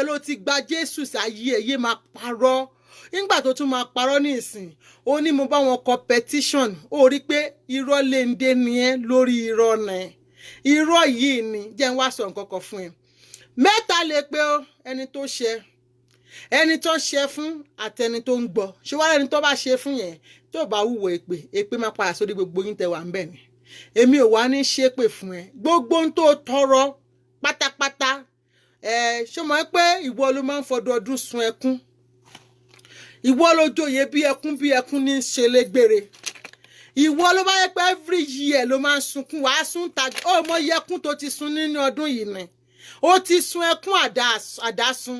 ibẹ̀ ló ti gba Jésù sáyé ẹ̀ yé máa parọ́ nígbà tó tún máa parọ́ ní ìsìn ó ní mo bá wọn kọ petition ó rí pé irọ́ léńdé ni ẹ́ lórí irọ́ náà irọ́ yìí ni jẹ́ ń wá sọ nǹkan kan fún ẹ mẹ́ta lè pé ó ẹni tó ṣe ẹni tó ṣe fún àtẹni tó ń gbọ́ ṣé wàá ẹni tó bá ṣe fún yẹn tó bá wúwo èpè máa padà sórí gbogbo yín tẹ́ wà ń bẹ̀ ni èmi ò wá ní ṣépè fún ẹ gbogbo ohun tó tọrọ pátápátá ṣé mo mọ̀ pé ìwọ ló máa ń fọdọọdún sun ẹkún ìwọ ló joyè bí ẹkún ní ṣe légbére ìwọ ló bá yẹ pé every year ló máa ń sunkún wàá sún tàbí ó mọ iye ẹkún tó ti sun nínú ọdún yìí ni ó ti sun ẹkún àdásun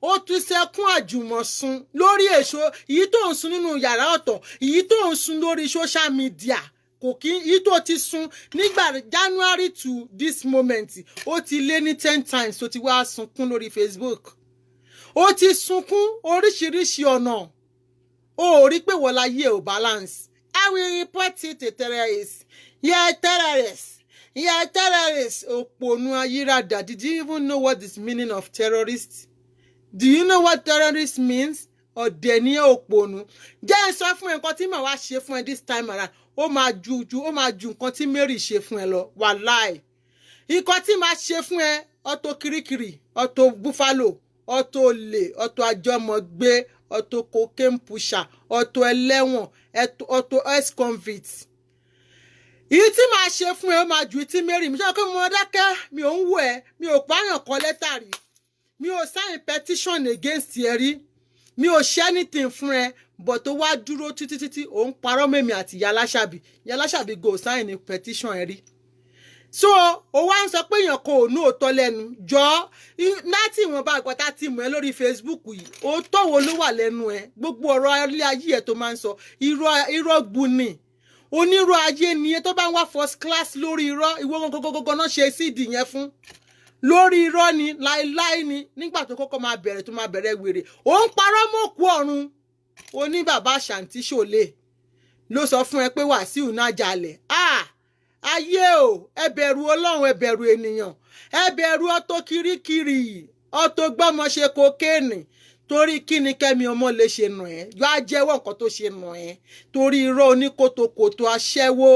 ó tún sẹkún àjùmọ̀sun lórí èso èyí tó ń sun nínú yàrá ọ̀tọ̀ èyí tó ń sun lórí social media kò kí èyí tó ti sun nígbà January to this moment ó ti lé ní 10 times tó ti wá sunkún lórí Facebook ó ti sunkún oríṣiríṣi ọ̀nà ó rí pé wọ́n láyé ò balance I will report it to terrorists yeah terrorists yeah terrorists òpònú ayírádà did you even know what is meaning of terrorists? Do you know what terrorist means? Ọ̀dẹ̀ ni òpònú. Jẹ́ ń sọ fún ẹ nǹkan tí màá wá ṣe fún ẹ this time around. Ó máa ju nǹkan tí Mary ṣe fún ẹ lọ. Wàláì. Nǹkan tí màá ṣe fún ẹ Auto Kirikiri, Auto Buffalo, Auto Olè, Auto Àjọmọ̀gbé, Auto Cocaine Pusher, Auto ẹlẹ́wọ̀n, Auto ex-convict. Èyí tí màá ṣe fún ẹ ó máa ju tí Mary mi. Ṣé ọkọ mi dákẹ́ mi ò ń wò ẹ́ mi ò pààyàn kọ lẹ́tà rí. Mi ò sign petition against ẹ rí mi ò ṣe anything fún ẹ but tó wá dúró títí ó ń parọ́ mẹ́mi àti Yálàṣàbí go sign petition ẹ rí so ó wá ń sọ pé èèyàn kò ní òótọ́ lẹ́nu jọ láti ìwọ̀nba àgbàtà tí mọ̀ ẹ́ lórí Facebook yìí òótọ́ wo ló wà lẹ́nu ẹ gbogbo ọ̀rọ̀ ilé ayé ẹ tó máa ń sọ irọ́ gbu ni onírọ̀ ayé ni ẹ tó bá ń wá first class lórí irọ́ ìwọ gọgọgọgọ náà ṣe síìdì yẹn fún lórí irọ́ ni láíláí ni nígbà tó kọ́kọ́ máa bẹ̀rẹ̀ wèrè ó ń parọ́ mọ́kú ọ̀run ó ní bàbá Àṣàntí Ṣòlè ló sọ fún ẹ pé Wàsíù náà jalè ayé o ẹ bẹ̀rù Ọlọ́run ẹ bẹ̀rù ènìyàn ẹ bẹ̀rù Auto Kirikiri Auto gbọ́mọṣe kokéènì torí kí ni Kẹ́mi ọmọ lè ṣe nà ẹ́ yọ á jẹ́wọ́ nǹkan tó ṣe nà ẹ́ torí irọ́ oníkòtòkòtò aṣẹ́wó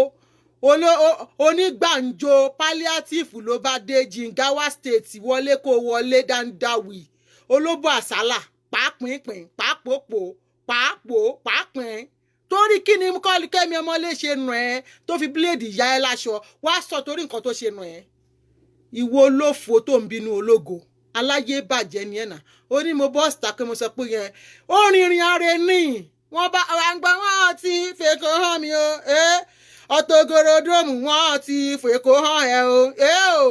onígbàǹjo palliative ló bá dé Jigawa state wọlé kó wọlé dandawi olóbó àsálà pàápínpín pàápòpò pàápín torí kí ni Kẹ́mi ọmọ lè ṣe nà ẹ́ tó fi bíléèdì ya ẹ́ láṣọ wá sọ torí nǹkan tó ṣe nà ẹ́ ìwọ olófo tó ń bínú ológo aláyé bàjẹ́ ni ẹ̀ nà ó ní mo bọ́ síta pé mo sọ pé yẹn ó rìnrìn ààrẹ ní wọ́n bá àgbà wọn ti fèkó hàn mí o Ọ̀tọ̀gọ̀rọ̀dọ́mù wọn ti fèkó hàn ẹ o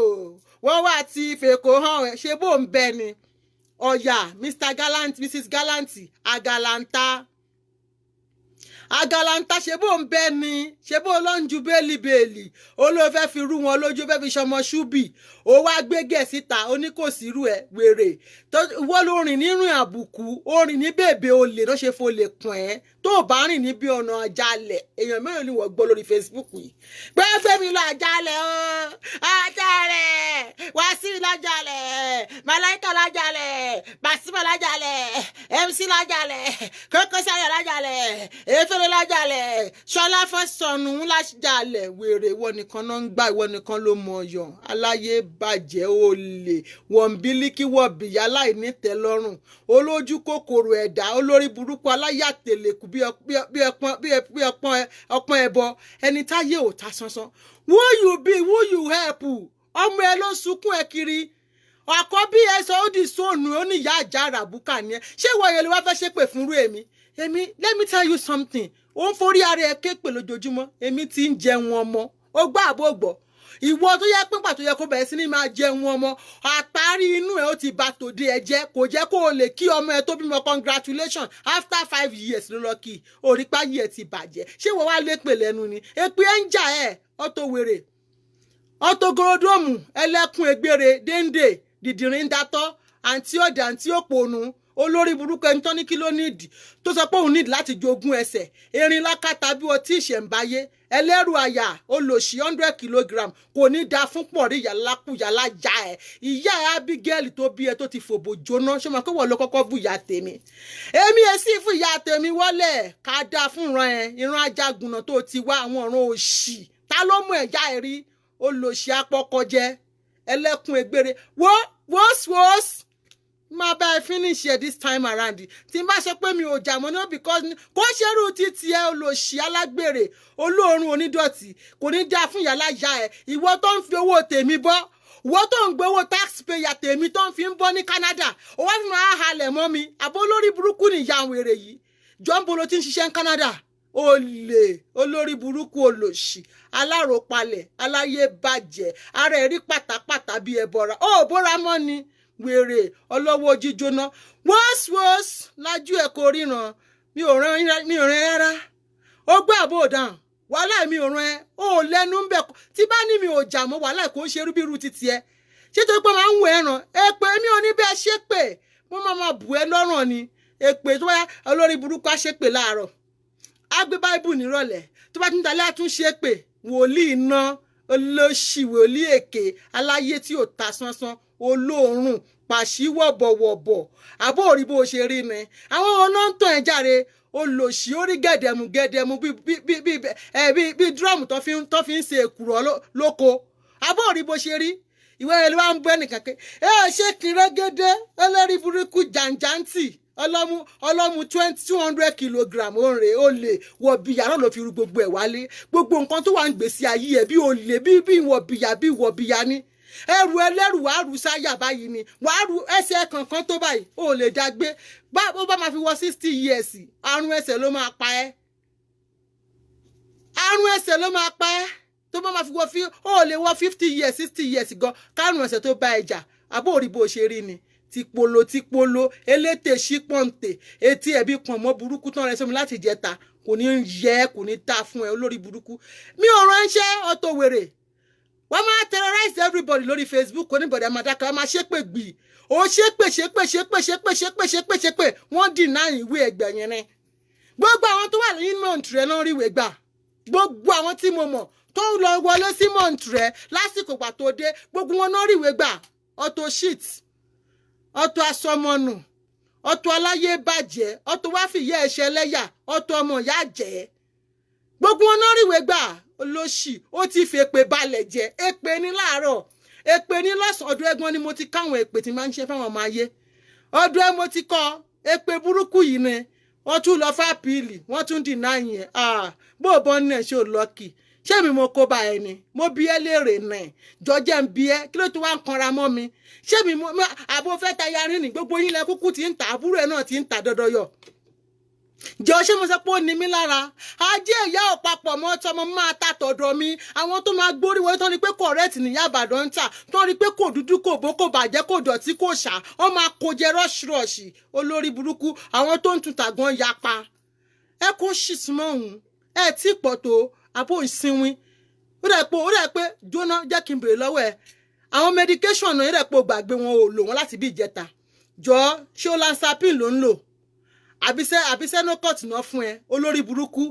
wọ́n wá ti fèkó hàn ẹ ṣé bó ń bẹ ni ọ̀yà Mr. Gallant Mrs. Gallant Agalanta ṣe bó ń bẹ ni ṣe bó lọ ń ju bẹ́ẹ̀lì olóòfẹ́ fi rú wọn lójú fẹ́ fi ṣọmọ ṣúbì ó wá gbégẹ̀ síta ó ní kò sírú ẹ̀ wèrè wọ́n ló rìn nínú àbùkù ó rìn ní bèbè olè ló ṣe folè kùn ẹ́ tó bá rìn níbi ọ̀nà àjálẹ̀ èèyàn mẹ́rin ni wọ́n gbọ́ lórí Facebook yìí pé Fẹ́mi lọ àjálẹ̀ o àjálẹ̀ Wàsíù lájálẹ̀ Màláíkà lájálẹ̀ Pasuma lájálẹ̀ MC lájálẹ̀ Koko Zaria lájálẹ̀ Efele lájálẹ̀ Ṣọlá Fọ́sọ̀nù lájálẹ̀ wèrè ìwọ nìkan náà ń gbà ìwọ nìkan ló mọ ọyọ aláyé bàjẹ́ olè wọ́n bílíkì wọ́n bìyà láì nítẹ́lọ́rùn olójú kòkòrò ẹ̀dá olórí burúkú aláyàtẹ̀lẹ̀kù bí ọpọ́n ẹbọ ẹni táyé ò ta sánsán who you be who you help ọmọ ẹ ló sunkún ẹ kiri àkọ́bí ẹ sọ ó di sóònù ó ní ìyá àjà àràbùkà ni ẹ ṣé ìwọ yẹn ló wá fẹ́ ṣépè fúnrú èmi let me tell you something ó ń forí ara ẹ képe lójoojúmọ́ èmi ti ń jẹun ọmọ ó gbọ́ àbó gbọ́ ìwọ tó yẹ pípa tó yẹ kó bẹ̀rẹ̀ sí ní máa jẹun ọmọ àtàrí inú ẹ ó ti bà tòde ẹ jẹ́ kò jẹ́ kó o lè kí ọmọ ẹ tó bímọ congratulations after 5 years ló lọ kí orípa yìí ẹ ti bàjẹ́ ṣé wọ́n wá lépè lẹ́nu ni èpè ẹ ń jà ẹ Auto wèrè Ọ̀tọ̀gọ̀rọ̀dọ́mù ẹlẹ́kùn egbére déńdé dìdìrín dátọ́ àǹtí ọ̀dà àǹtí òpònú olórí burúkú ẹni tán ní kí ló nídìí tó sọ pé òun nídìí láti jogún ẹsẹ̀ erin lákàtà bí ọtí ìṣẹ̀ǹbáyé ẹlẹ́rù àyà olòṣì 100 kilogram kò ní da fún pọ̀rí yàlákùyà lájà ẹ̀ ìyá ẹ̀ Abigail tó bí ẹ tó ti fòbò jóná ṣé mo kó wọ́n ló kọ́kọ́ bú ìyá tèmi èmi ẹ̀ sì fún ìyá tèmi wọlé ká dáa fún ìran ajagunà tó ti wá àwọn ọ̀ràn òṣì ta ló mú ẹ̀já ẹ̀ rí olòṣì apọ́kọjẹ ẹlẹ́kùn egbére wọ́s máa bá ẹ finish ẹ this time around tí n bá ṣe pé mi ò jà mọ́ náà because kò ṣerú títí ẹ olòṣì alágbèrè olóòórùn onídọ̀tí kò ní dáa fún ìyá láyà ẹ ìwọ tó ń fi owó tèmi bọ́ ìwọ tó ń gbowó taxpayer tèmi tó ń fi ń bọ́ ní Canada ó wá fi máa halẹ̀ mọ́ mi àbó olórí burúkú nìyá àwọn èrè yìí jọ́ǹbó ló ti ń ṣiṣẹ́ ní Canada olè olórí burúkú olòṣì aláròpalẹ̀ aláyé bàjẹ́ ara ẹ̀rí pátápátá bíi ẹ̀bọ̀ra ó bóra mọ́ ni wèrè ọlọ́wọ́ jíjóná wọ́s lájú ẹ̀ kò ríran mi ò rán rárá ó gbé àbò dáhùn wàhálà mi ò rán ẹ ó lẹ́nu ń bẹ̀ tí bá ní mi ò jà mọ́ wàhálà kò ń ṣe irú bí irú títí ẹ ṣé tó pé máa ń wọ ẹran èpè mi ò ní bẹ́ẹ̀ ṣépè mo máa bù ẹ lọ́rùn ni èpè tó wáyà olórí burúkú á ṣépè láàárọ̀ á gbé báíbù nírọ̀lẹ́ tó bá ti ń dalẹ́ àtúnṣe pè wòlíì iná olóṣì wòlíì èké aláyé tí ò ta sánsán olóòórùn pàṣíwọ̀bọ̀wọ̀bọ̀ àbó òrí bó ṣe rí ni àwọn ọ̀nà ń tàn ẹ̀ járe olòṣì orí gẹ̀dẹ̀mù bí drum tó fi ń ṣe èkùrọ̀ lóko àbó òrí bó ṣe rí ìwé rẹ̀ ló wá ń bọ́ ẹnìkan pé ṣé kìrẹ́gẹ́dẹ́ ẹlẹ́rìí burúkú jàǹjàǹtì ọlọ́mu 200 kilogram òǹrè olè wọ̀bìyà náà ló fi ru gbogbo ẹ̀ wálé gbogbo nǹkan tó wà ń gbèsè ayé ẹ̀ bí olè bí wọ̀bìyà ni ẹrù ẹlẹ́rù wàá rù sáyà báyìí ni wàá rù ẹsẹ̀ kankan tó báyìí ó lè dàgbé bó bá máa fi wọ 60 years àrùn ẹsẹ̀ ló máa pa ẹ́ tó bá máa fi wọ ó lè wọ 50 years 60 years gan kárùn ẹsẹ̀ tó bá ẹjà àbó òrí bó ṣe rí ni tipolo elétè ṣípọ̀ǹtè etí ẹ̀bí pọ̀n mọ́ burúkú tán rẹ sómi láti jẹta kò ní yẹ kò ní ta fún ẹ olórí burúkú mi ò ránṣẹ́ ọ̀tọ̀ wèrè wọ́n máa terrorize everybody lórí Facebook oníbọ̀dẹ̀ àmàdáka wọ́n máa ṣépè gbì ó ṣépè wọ́n deny ìwé ẹgbẹ̀ yẹn ni gbogbo àwọn tó wà ní Montreal náà rí ìwé gbà gbogbo àwọn tí mo mọ̀ tó ń lọ wọlé sí Montreal lásìkò gbà tó dé gbogbo wọn náà rí ìwé gbà Auto shit Auto asọmọnù Auto aláyé bàjẹ́ Auto wá fìyà ẹ̀ṣẹ̀ lẹ́yà Auto ọmọ ìyá jẹ́ gbogbo wọn náà rí ìwé gbà olóṣì ó ti fi èpè balẹ̀ jẹ́ èpè ní láàárọ̀ èpè ní lọ́sàn-án ọdún ẹgbọ́n ni mo ti káwọn èpè tí máa ń ṣe fáwọn ọmọ ayé ọdún ẹ mo ti kọ́ èpè burúkú yìí ni wọ́n tún lọ fápìlì wọ́n tún dìnnà yẹn bó o bọ́ ní ẹ̀ ṣe ò lọ́kì ṣé mi mo kó bá ẹni mo bí ẹ léèrè náà jọjẹ́ ń bí ẹ kí ló tún wá ń kanra mọ́ mi ṣé mi àbò fẹ́ ta yarí ni gbogbo yín lẹ kúkú ti ń ta àbúrò ẹ náà ti ń ta dọdọyọ jọ ṣé mo sọ pé ó ní mi lára ajé ìyá ọ̀pápọ̀ mọ́ tọmọ máa ta tọ̀dọ̀ mi àwọn tó máa gbórí wọlé tó ní pé correct níyà Ìbàdàn ń tà tó ní pé kò dúdú kò bó kò bàjẹ́ kò dọ̀tí kò ṣá wọ́n máa kó jẹ rọ́ṣirọ́ṣì olórí burúkú àwọn tó ń tún tàgbọ́n yapa ẹ kó ṣìṣì mọ́ òun ẹ tí pọ̀ tó àbò ìsinwin ó dẹ̀ pé jóná jẹ́ kí n bèrè lọ́wọ́ ẹ àwọn medication náà yẹ́dẹ̀ pé o gbàgbé wọn ò lò wọ́n láti bí ìjẹta jọ ṣé o lansapin ló ń lò àbí senocort náà fún ẹ olórí burúkú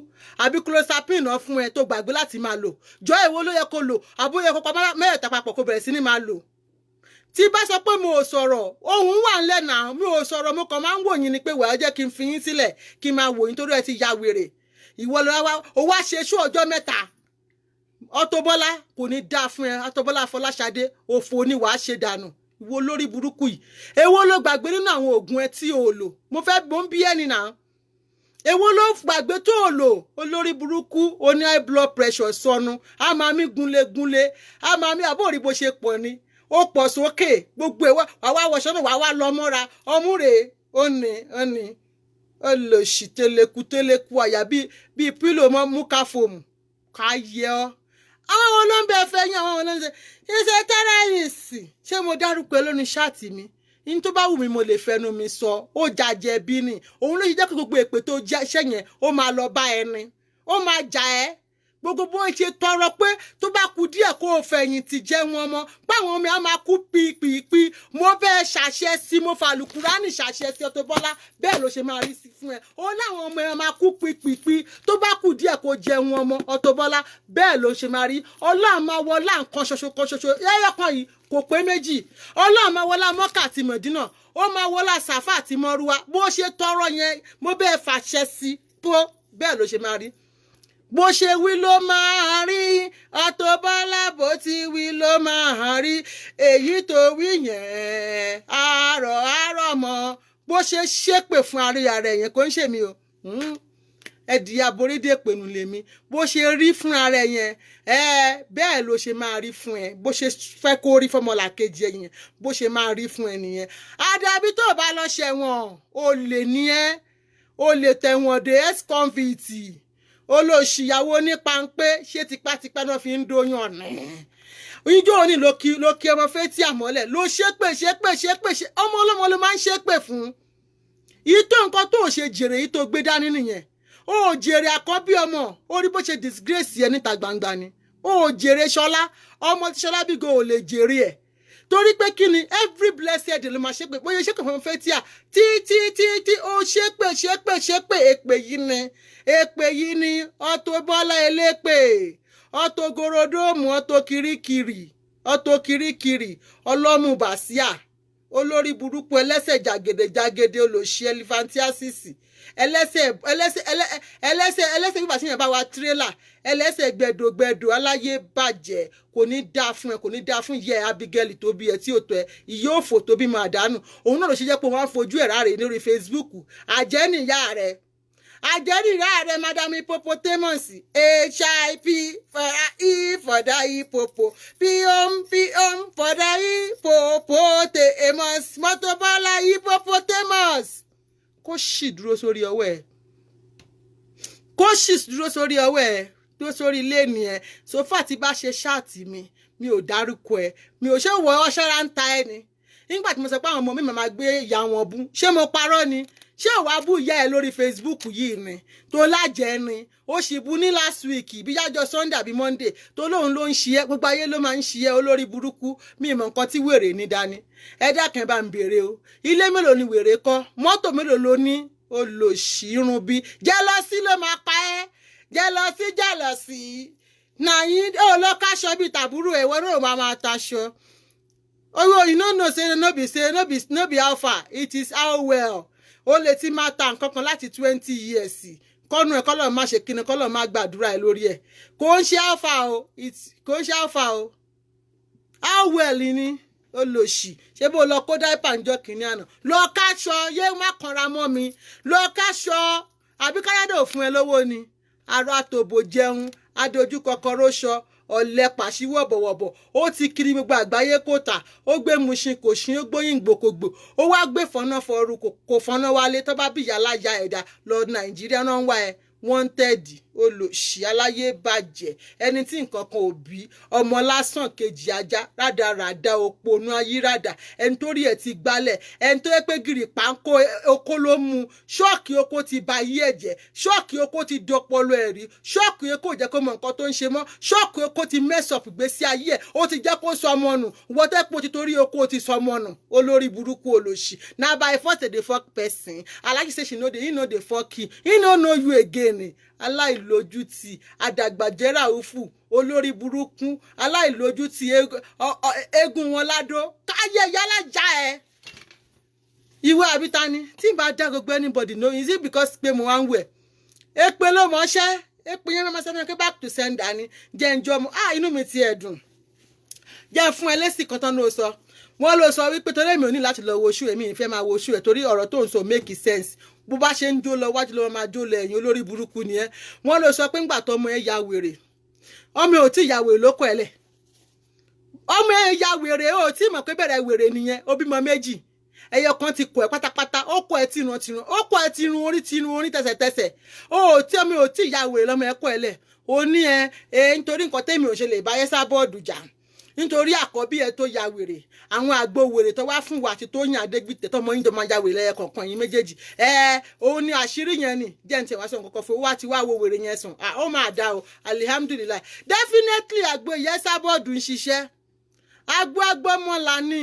àbí clozapine náà fún ẹ tó gbàgbé láti máa lò jọ èwo ló yẹ kó lò àbóyẹ kó pa mẹ́rẹ̀ẹ̀ta papọ̀ kó bẹ̀rẹ̀ sí ní máa lò tí bá sọ pé mo ò sọ̀rọ̀ ohun wà ńlẹ̀ náà mi ò sọ̀rọ̀ mo kàn máa ń wò yín ni pé wàá jẹ́ kí n fi yín sílẹ̀ kí n máa wò yín torí ẹ ti ya wèrè ìwọ lọ wá o wá ṣe ṣú ọjọ́ mẹ́ta Auto Bola kò ní dáa fún ẹ Auto Bola Fọláṣadé òfò ni wàá ṣe dànù ìwọ lórí burúkú yìí èwo ló gbàgbé nínú àwọn oògùn ẹ tí o lò mo ń bí ẹni náà èwo ló gbàgbé tó o lò olórí burúkú o ní high blood pressure sọnù a máa mí gúnlé a máa mí àbó òrí bó ṣe pọ̀ ni ó pọ̀ sókè gbogbo ẹ̀ wá wọṣọ náà wá lọ mọ́ra ọmú rèé ó ní olóṣì tẹlẹkù àyà bíi pílò mọ́ mú ká fòmù ká yẹ ọ́ àwọn olóńgbẹ fẹ́ yín àwọn olóńgbẹ iṣẹ́ tẹ́rẹ́rìsì ṣé mo dárúkọ lónìí ṣáàtì mi ní tó bá wù mí mo lè fẹnu mi sọ ó jàjẹ bí ni òun ló yí jẹ́ kí gbogbo èpè tó jẹ́ iṣẹ́ yẹn ó máa lọ bá ẹni ó máa jà ẹ́ gbogbo bó ń ṣe tọrọ pé tó bá kú díẹ̀ kó o fẹ̀yìntì jẹ́ wọn mọ́ báwọn ọmọ á máa kú pípípí mo fẹ́ ṣàṣẹ sí mo fàlùkùránì ṣàṣẹ sí Auto Bola bẹ́ẹ̀ ló ṣe máa rí sí fún ẹ ó láwọn ọmọ ẹ máa kú pípípí tó bá kú díẹ̀ kó jẹ́ wọn mọ́ Auto Bola bẹ́ẹ̀ ló ṣe máa rí Ọlọ́run máa wọlá nǹkan ṣoṣo ẹyọkan yìí kò pé méjì Ọlọ́run máa wọlá Mọ́kà àti Mọ̀dínà ó máa wọlá Sàfà àti Mọ́rúwá bó ṣe tọrọ yẹn mo bẹ́ẹ̀ fàṣẹ sí tó bẹ́ẹ̀ ló ṣe máa rí bó ṣe wí ló máa rí Auto Bola bó ti wí ló máa rí èyí tó wí yẹn àárọ̀ mọ́ bó ṣe ṣépè fún àríyá rẹ̀ yẹn kò ń ṣe mí o ẹ̀dì aborídé pẹ̀lú lèmi bó ṣe rí fún ara yẹn bẹ́ẹ̀ ló ṣe máa rí fún ẹ bó ṣe fẹ́ kó rí fọmọlà kejì ẹ yẹn bó ṣe máa rí fún ẹ nìyẹn àdàbí tó bá lọ ṣẹ̀wọ̀n olè ní ẹ olè tẹ̀wọ̀n dé ex-convict olóṣìyàwó ní páńpẹ́ ṣé tipátipá náà fi ń dóyún ọ̀nà ìjọ òní ló kí ọmọ fetí àmọ́lẹ̀ ló ṣépè ọmọ ọlọ́mọ ló máa ń ṣépè fún yìí tó nǹkan tó ṣe jèrè yìí tó gbé dání nìyẹn ó jèrè àkọ́bí ọmọ ó rí bó ṣe disgrace yẹn níta gbangba ni ó jèrè Ṣọlá ọmọ tí Ṣọlá bí go ò lè jèrè ẹ̀ torí pé kí ni every blessed ló máa ṣépè bóyá ṣépè fún fetí à tí ó ṣépè èpè yìí ni Auto Bola elépè Auto Gorodomu Auto Kirikiri ọlọ́mù bàṣíà olórí burúkú ẹlẹ́sẹ̀ jàgèdè olóṣì elephantiasis ẹlẹ́sẹ̀ bíbà sí yẹn bá wa tírélà ẹlẹ́sẹ̀ gbẹ̀dọ̀ aláyé bàjẹ́ kò ní dáa fún ẹ kò ní dáa fún yẹ Abigail tó bí ẹ tí ò tó ẹ ìyá òfò tó bí máa dànù òun náà ló ṣe jẹ́ pé wọ́n á fojú ẹ̀ ráre lórí Facebook àjẹ́nìyá rẹ̀ Madam Hippopotamus HIP for the hippopo pom for the hippopotamus Auto Bola hippopotamus kó sì dúró sórí ọwọ́ ẹ̀ tó sórí ilé nìyẹn sófà tí bá ṣe ṣáàtì mi ò dárúkọ ẹ mi ò ṣe wọ ọṣẹ́ra ń ta ẹni nígbà tí mo sọ pé àwọn ọmọ mi máa gbé ìyá wọn bú ṣé mo parọ́ ni ṣé ò wá bú ìyá ẹ lórí Facebook yìí ni tó lájẹ ni ó sì bú ní last week bí yájọ Sunday àbí Monday tó lóun ló ń ṣe ẹ gbogbo ayé ló máa ń ṣe ẹ olórí burúkú mi ìmọ̀ nǹkan tí wèrè ní dání ẹ dákẹ́ bá ń béèrè o ilé mélòó ni wèrè kọ́ mọ́tò mélòó ló ní olòṣì irun bí jẹ́lọ́sí ló máa pa ẹ́ jẹ́lọ́sí nàyín ó lọ káṣọ bíi tàbúrò ẹ̀wọ́ náà máa taṣọ owó you no know say no be how far it is how well ó lè ti máa ta nǹkan kan láti 20 years kọ́nù ẹ̀ kọ́lọ̀ má ṣe kíni kọ́lọ̀ má gbàdúrà ẹ̀ lórí ẹ̀ kò ń ṣe alpha o how well ni ó lò sí ṣé bó lọ kó dáìpà ń jọ kìíní àná lọ káṣọ yé má kanra mọ́ mi lọ káṣọ àbí káyọ̀dé ò fún ẹ lówó ni arọ àtòbò jẹun adójú kọkọrọ ṣọ ọ̀lẹ pàṣíwọ̀ bọ̀wọ̀bọ̀ ó ti kiri gbogbo àgbáyé kò tà ó gbé Mushin kò ṣín ó gbóyìn gbòkògbò ó wá gbé fọ́nà fọ́ọ̀rù kò fọ́nà wálé tó bá bí ìyá aláya ẹ̀dá lọ Nàìjíríà náà ń wá ẹ wanted olòṣì aláyé bàjẹ́ ẹni tí nǹkan kan ò bí ọmọ lásán kejì ajá rádaràda òpònú ayírádà ẹni tó rí ẹ ti gbálẹ̀ ẹni tó yẹ pé gírì páńkó oko ló mú ṣọ́ọ̀kì oko ti ba ayé ẹ̀jẹ̀ ṣọ́ọ̀kì oko ti dọpọlọ ẹ̀rí ṣọ́ọ̀kì oko jẹ́ kó mọ nǹkan tó ń ṣe mọ́ ṣọ́ọ̀kì oko ti mess-up ìgbésí ayé ẹ̀ ó ti jẹ́ kó sọ ọmọ nù wọ́tẹ́pọ̀ ti torí oko ti sọ ọmọ nù olórí burúkú olòṣì na by force dey fuck person alájí say she no dey fuck you he no know you again aláìlójútì àdàgbàjẹ́rà òfù olórí burúkú aláìlójútì eégún wọn ládó káyé yálà já ẹ ìwé àbítání tí n bá dá gbogbo anybody know is it because pé mo wá ń wẹ̀ èpè ló mọ̀ọ́ṣẹ́ èpè yẹn máa sẹ́ni pé back to sender ni jẹ́ ń jọ mu inú mi ti ẹ̀dùn jẹ́ fún ẹlẹ́sìn kan tán ló sọ wọ́n ló sọ wípé torí èmi ò ní láti lọ wo oṣù èmi ìfẹ́ máa wo oṣù ẹ̀ torí ọ̀rọ̀ tó ń sọ make sense bó bá ṣe ń jó lọ wájú lọ́wọ́ máa jó lọ ẹ̀yìn olórí burúkú ni ẹ́ wọ́n ló sọ pé ńgbà tó ọmọ ẹ̀ ya wèrè ọmọ ẹ̀ ò tí ya wèrè lóko ẹ̀ lẹ̀ ọmọ ẹ̀ ya wèrè ó tí mọ̀ pé bẹ̀rẹ̀ wèrè nìyẹn ó bímọ méjì ẹyọ kan ti kọ ẹ pátápátá ó kọ ẹ tìrun ó kọ ẹ tìrun orí tẹsẹ̀tẹsẹ̀ ó tí ọmọ ẹ̀ ò tí ya wèrè lọ́mọ ẹ̀ kọ ẹ̀ lẹ̀ ó ní ẹ nítorí nǹkan tẹ́mi ò ṣe lè bá Esabod jà nítorí àkọ́bí ẹ tó ya wèrè àwọn àgbo wèrè tó wá fún wa àti tó yàn Adégbìtẹ́ tọmọ yín tó máa ya wèrè lẹ́yẹ kọ̀ọ̀kan yín méjèèjì òun ni àṣírí yẹn ni jẹ́ ní tiẹ̀ wá sọ nǹkan kan fún wa ti wá wo wèrè yẹn sùn ó máa dá o alihamdulilayi definitely àgbo ìyẹn sábọ́ọ̀dù ń ṣiṣẹ́ agbọ́mọ́la ní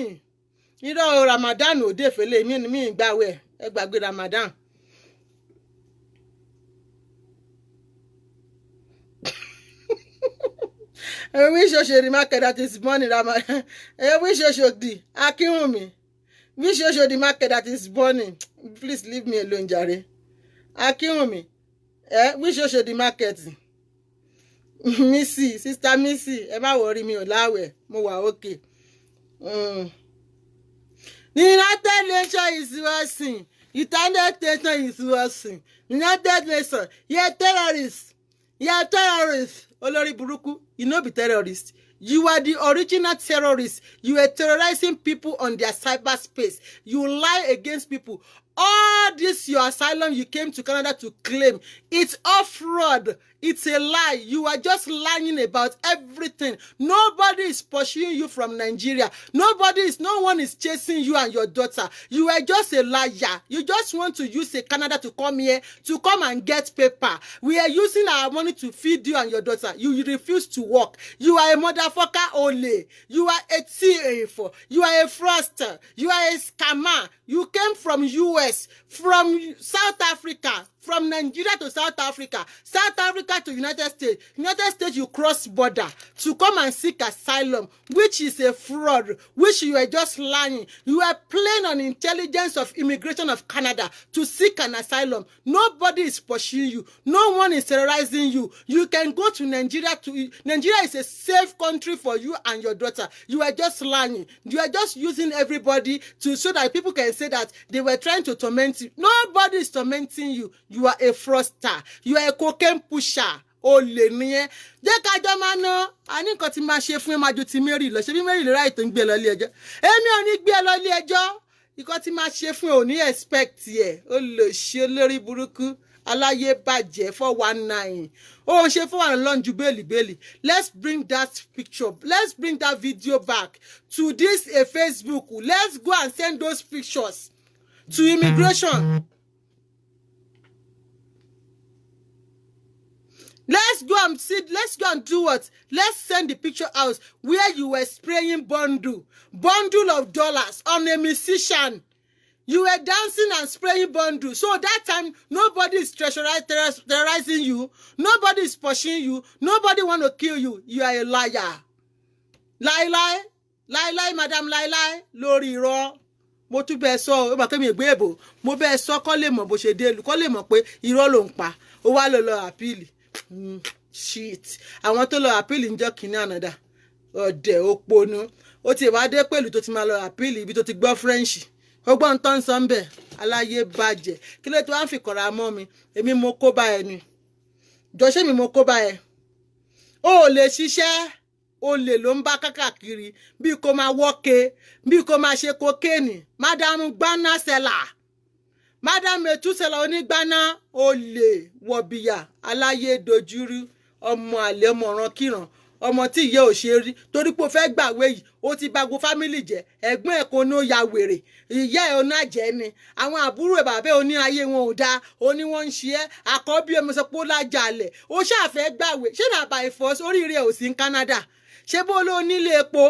irọ́ Ramadan òde ìfẹ́lẹ́ mi ìgbàwẹ̀ ẹ gbàgbé Ramadan. Wish Oshodi market that is burning. Wish Oshodi Akinwumi. Wish Oshodi market that is burning. Please leave me alone, Jare. Akinwumi. Wish Oshodi market. Missy, sister Missy. Ẹ má worry mi ò láwẹ̀. Mo wà okay. The United Nations is worsening. United Nations is worsening. United Nations. You're terrorists. You're terrorists. Olórí burúkú, you no be terrorist. You are the original terrorist. You are terrorizing people on their cyberspace. You lie against people. All this your asylum you came to Canada to claim, it's all fraud. It's a lie. You are just lying about everything. Nobody is pursuing you from Nigeria. No one is chasing you and your daughter. You are just a liar. You just want to use Canada to come here, to come and get paper. We are using our money to feed you and your daughter. You refuse to work. You are a motherfucker only. You are a thief. You are a fraudster. You are a scammer. You came from US, from South Africa, from Nigeria to South Africa to United States. United States, you cross border to come and seek asylum, which is a fraud, which you are just lying. You are playing on intelligence of immigration of Canada to seek an asylum. Nobody is pursuing you. No one is terrorizing you. You can go to Nigeria. Nigeria is a safe country for you and your daughter. You are just lying. You are just using everybody so that people can say that they were trying to torment you. Nobody is tormenting you. You are a fraudster. You are a cocaine pusher. Olè nìyẹn. Jẹ́ ká jọ máa ná. A ní nǹkan tí máa ṣe fún ẹ máa ju ti Mary lọ. Ṣé bí Mary lè ráì tó ń gbé lọ ilé ẹjọ́? Èmi ò ní gbé ẹ lọ ilé ẹjọ́. Nǹkan tí máa ṣe fún ẹ ò ní expect ẹ. Ó lè ṣe lórí burúkú. Aláyé bàjẹ́ 419. Ó ń ṣe 419 lọ́n ju bẹ́ẹ̀lì. Let's bring that picture. Let's bring that video back to this Facebook. Let's go and send those pictures to immigration. Let's go and do what? Let's send the picture out where you were spraying bundle of dollars on a musician. You were dancing and spraying bundle. So that time, nobody is terrorizing you. Nobody is pushing you. Nobody want to kill you. You are a liar. Lie, madam, lie. Lórí irọ́. Mo tún bẹ́ẹ̀ sọ ó bá kẹ́mi ìgbé èbò. Mo bẹ́ẹ̀ sọ kọ́ lè mọ̀ bó ṣe dé ìlú. Kọ́ lè mọ̀ pé irọ́ ló ń pa. Ó wá lọ àpíìlì. Shit. Àwọn tó lọ àpíìlì ń jọ kìíní ànádà. Ọ̀dẹ̀ òpònú. Ó ti wá dé pẹ̀lú tó ti máa lọ àpíìlì ibi tó ti gbọ́ French. Ọgbọ́n tó ń sọ ń bẹ̀ aláyé bàjẹ́ kí ló tó wá ń fi kọ̀ra mọ́ mi èmi mo kó bá ẹ ni jọ́ṣẹ́ mi mo kó bá ẹ ó lè ṣiṣẹ́ olè ló ń bá kákàkiri bí kò máa wọ́ke bí kò máa ṣe kokéènì mádámù gbaná sẹ́là mádámù ètúsẹ̀là onígbaná olè wọ̀bìyà aláyé dojúrú ọmọ àlè ọmọ ọ̀ràn kíran ọmọ tí ìyá ò ṣe rí torí pé ó fẹ́ gbàwé yìí ó ti bà gbogbo fámìlì jẹ́ ẹ̀gbọ́n ẹ̀ kò ní ó ya wèrè ìyá ẹ̀ ọ̀nà jẹ́ ni àwọn àbúrò ẹ̀ bàbá ẹ̀ oní ayé wọn ò dáa oní wọn ń ṣe ẹ́ àkọ́bí ẹ̀ mo sọ pé ó lájàlẹ̀ ó ṣàfẹ́ gbàwé ṣé nàbà ìfọ́sí oríire ò sí ní Canada ṣé bó ló nílé epo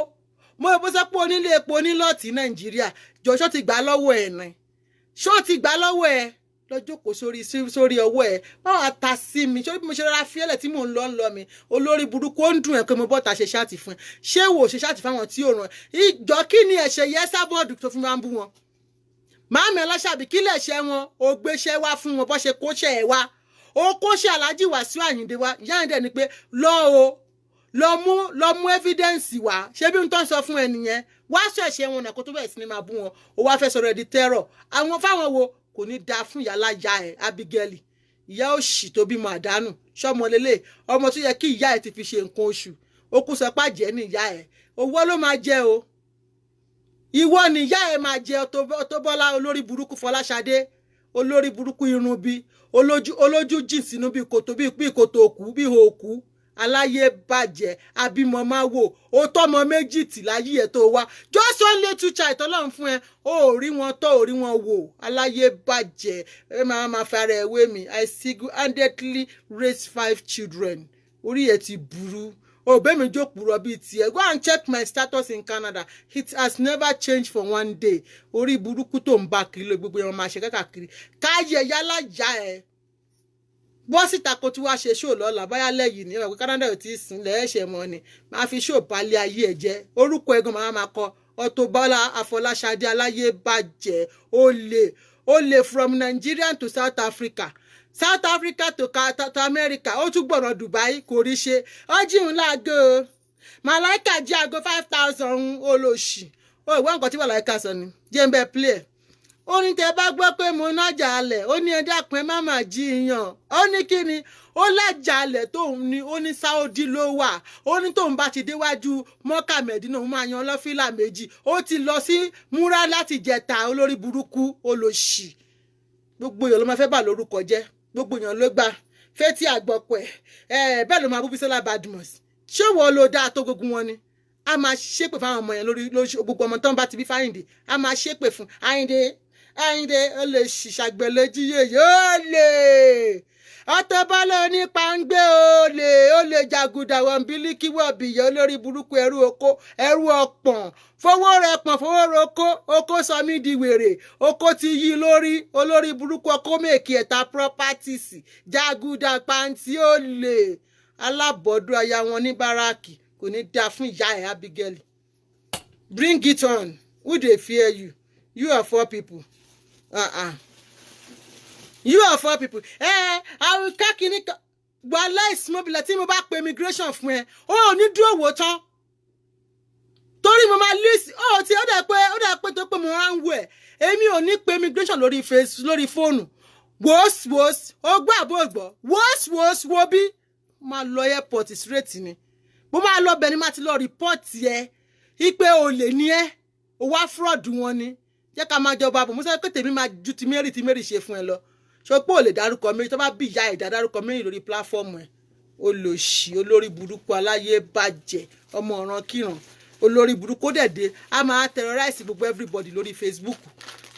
mo sọ pé onílé epo nílọ́ọ̀tì Nàìjíríà jọ̀ṣọ́ ti gbà lọ́wọ́ ẹ̀ ní ṣó ti gbà lọ́wọ́ ẹ̀ lọ́jọ́ kò sórí ọwọ́ ẹ̀ báwa ta sí mi ṣé bí mo ṣe rárá fiẹ́lẹ̀ tí mò ń lọ mi olórí burúkú ó ń dùn ẹ̀ pé mo bọ́ta ṣe ṣáàtì fún ẹ ṣé wò ṣe ṣáàtì fáwọn tí ò ràn ìjọ kí ni ẹ̀ṣẹ̀ yẹ sábọ́ọ̀dù tó fi máa ń bú wọn máàmì ọlọ́ṣàbí kí lẹ̀ṣẹ̀ wọn ò gbéṣẹ́ wá fún wọn bọ́ ṣe kóṣẹ́ ẹ̀ wá ó kóṣẹ́ Aláàjì Wàsíù Àyìndé wá yáǹdẹ̀ ni pé lọ mú evidence wá ṣé bí n tó ń sọ fún ẹ nìyẹn wá sọ ẹ̀ṣẹ̀ wọn náà kó tó bẹ̀rẹ̀ sí ni máa bú wọn ó wá fẹ́ sọ̀rọ̀ ẹ̀ di terror àwọn fáwọn wo kò ní dáa fún ìyálà ya ẹ Abigail ìyá òṣì tó bímọ àdánù ṣọmọ lélẹ̀ ọmọ tó yẹ kí ìyá ẹ ti fi ṣe nǹkan oṣù ó kú sọ pàjẹ́ ní ìyá ẹ owó ló máa jẹ o ìwọ ni ìyá ẹ máa jẹ Auto Bola olórí burúkú Fọláṣadé olórí burúkú irun bí olójú jìn sínú bí kòtò òkú bí òkú aláyé bàjẹ́ abímọ máa wò ó tọ́mọ méjì tì láyé ẹ̀ tó wá just one little child tọ́lọ́run fún ẹ ó rí wọn tọ́ ó rí wọn wò aláyé bàjẹ́ ẹ máa fara ẹ̀wé mi I single-handedly raised 5 children orí ẹ̀ ti burú òbẹ́ mi jókòó bíi tiẹ̀ go and check my status in Canada it has never changed for one day orí burúkú tó ń bá kiri ló gbogbo yẹn máa ṣe káàkiri káyé yálà já ẹ bọ́ síta kó tí wàá ṣe ṣó lọ́la báyá lẹ́yìn ní ọ̀pẹ Canada ò tí ì sùn lẹ́ẹ̀ṣẹ̀ mọ́ ni máa fi ṣó balẹ̀ ayé ẹ̀ jẹ́ orúkọ ẹ̀gbọ́n máa kọ Auto Bola Afọláṣadé aláyé bàjẹ́ olè from Nigeria to South Africa to America ó tún gbọ̀nà Dubai kò rí ṣe ọjì ńlá go màláìka jí aago 5,000 olóṣì ó ìwé nǹkan tí màláìka sọ ni jẹ́ ń bẹ́ẹ̀ play ó ní tẹ́ bá gbọ́ pé mo nájà alẹ̀ ó ní ẹ dákun ẹ má má jí yan ó ní kí ni ó lájà alẹ̀ tóun ní ó ní Saudi ló wà ó ní tóun bá ti déwájú Mọ́kà Mẹ́dínà òun máa yan ọlọ́fílà méjì ó ti lọ sí múra láti jẹta olórí burúkú olóṣì gbogbo èèyàn ló máa fẹ́ bà lórúkọ jẹ́ gbogbo èèyàn ló gbà fẹ́tí àgbọ̀pọ̀ ẹ̀ bẹ́ẹ̀ ló máa bú Bísọ́lá Badmus ṣé wọ́n ló dáa tó gbogbo wọn ni a máa ṣépè fáwọn ọmọ yẹn lórí gbogbo ọmọ tó ń bá ti bí Fáyìndé a máa ṣépè fún Àyìndé ó lè ṣìṣàgbẹ̀ lójú yèyé ó lè Auto Bola onípàǹgbé ó lè jàgùdà wọn bílíkì wọ̀bìyẹ olórí burúkú ẹrú ọpọ̀n fowó rẹ̀ pọ̀n fowó oko sọ mí di wèrè oko ti yí lórí olórí burúkú ọkọ mèkì ẹ̀ta properties jàgùdà pàǹtí ó lè alábọ̀dún aya wọn ní báràkì kò ní dáa fún ìyá ẹ̀ Abigail bring it on who dey fear you are 4 people. You are 4 people. Àwọn káàkiri wàhálà ìsúnmọ́bìlẹ̀ tí mo bá pe immigration fún ẹ ó ní dúró wò tán torí mo máa list tí ó dà pé tó pé mo máa ń wò ẹ èmi ò ní pe immigration lórí fóònù wòs ó gbọ́ àbó gbọ́ wòs wo bí máa lọ airport straight ni mo máa lọ bẹ̀ ni máa ti lọ report ẹ ipe olè ní ẹ ó wá fraud wọn ni jẹ́ ká máa jọba bò mo sọ pé tèmi máa ju ti Mary ṣe fún ẹ lọ ṣé pé ò lè dárúkọ Mary tó bá bí ìyá ẹ̀dá dárúkọ Mary lórí pláfọ́ọ̀mù ẹ̀ olòṣì olórí burúkú aláyé bàjẹ́ ọmọ ọ̀ràn kíran olórí burúkú dẹ̀dẹ̀ a máa terrorize gbogbo everybody lórí Facebook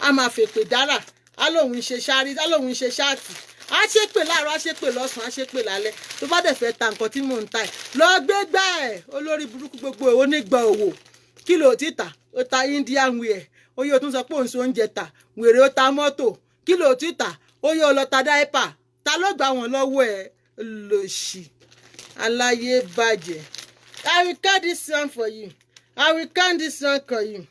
a máa fèpè dára a lóun ṣe ṣáàrí a lóun ṣe ṣáàtì a ṣépè láàárọ̀ a ṣépè lọ́sàn-án a ṣépè lálẹ́ tó bá dẹ̀ fẹ́ ta nǹkan tí mò ń ta ẹ̀ lọ gbé gbá ẹ̀ olórí burúkú gbogbo onígbà òwò kí ló ti tà ó ta Indian wear oye o tún sọ pé òun so oúnjẹ tà wèrè ó ta mọ́tò kí ló ti tà oye ó lọ ta dáìpà ta ló gbà wọ́n lọ́wọ́ ẹ̀ lòṣì aláyé bàjẹ́. I will count this song for you. I will count this song for you.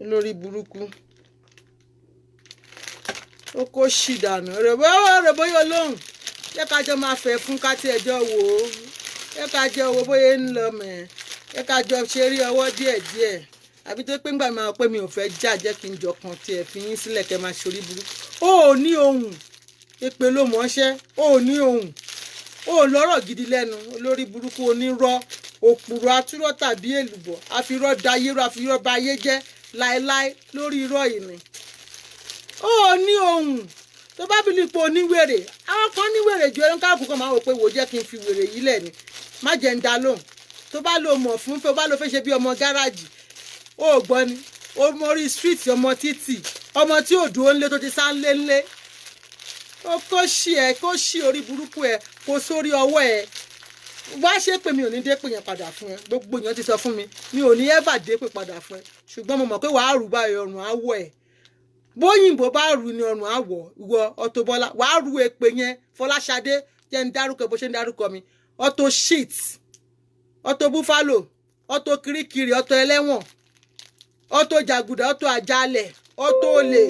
lórí burúkú ó kó ṣì dànù rẹ̀ bóyá olóhùn jẹ́ ká jọ máa fẹ́ fún ká tí ẹjọ́ wò ó jẹ́ ká jọ wo bóyá ń lọ mẹ́ jẹ́ ká jọ ṣe rí ọwọ́ díẹ̀díẹ̀ àbí tó pé ńgbà máa pé mi ò fẹ́ jà jẹ́ kí n jọ kan tiẹ̀ fi yín sílẹ̀ kẹ́ máa ṣorí burúkú ó ní ohùn èpè ló mọ̀ọ́ṣẹ́ ó ní ohùn ó lọ́rọ̀ gidi lẹ́nu olórí burúkú onírọ́ òpùrọ̀ atúrọ̀ tàbí èlùbọ̀ àfirọ́ dayé rọ àfirọ́ ba ayé jẹ́ láéláé lórí irọ́ ìní ó ní ohùn tó bá bìlì pé oníwèrè àwọn kan níwèrè ju ẹran káàkùn kan máa wò pé wò jẹ́ kí n fi wèrè yìí lẹ̀ ni má jẹ́ ń dá lóhùn tó bá lo mọ̀ fún tó bá lo fẹ́ ṣe bí ọmọ gáràjì ó gbọ́ ni ó mọrí street ọmọ títì ọmọ tí ò dúró ńlé tó ti sá ńlé ńlé ó kó ṣí orí burúkú ẹ kó sórí ọwọ́ ẹ wá ṣe pé mi ò ní dépè yẹn padà fún ẹ gbogbo èèyàn ti sọ fún mi mi ò ní ever dépè padà fún ẹ ṣùgbọ́n mo mọ̀ pé wàá rù báyìí ọrùn àwọ̀ ẹ̀ bóyìnbó bá rù ní ọrùn àwọ̀ ìwọ Auto Bola wàá rù èpè yẹn Fọláṣadé jẹ́ ń dárúkọ bó ṣe ń dárúkọ mi Auto shit Auto Buffalo Auto kirikiri Auto ẹlẹ́wọ̀n Auto jàgùdà Auto àjálẹ̀ Auto olè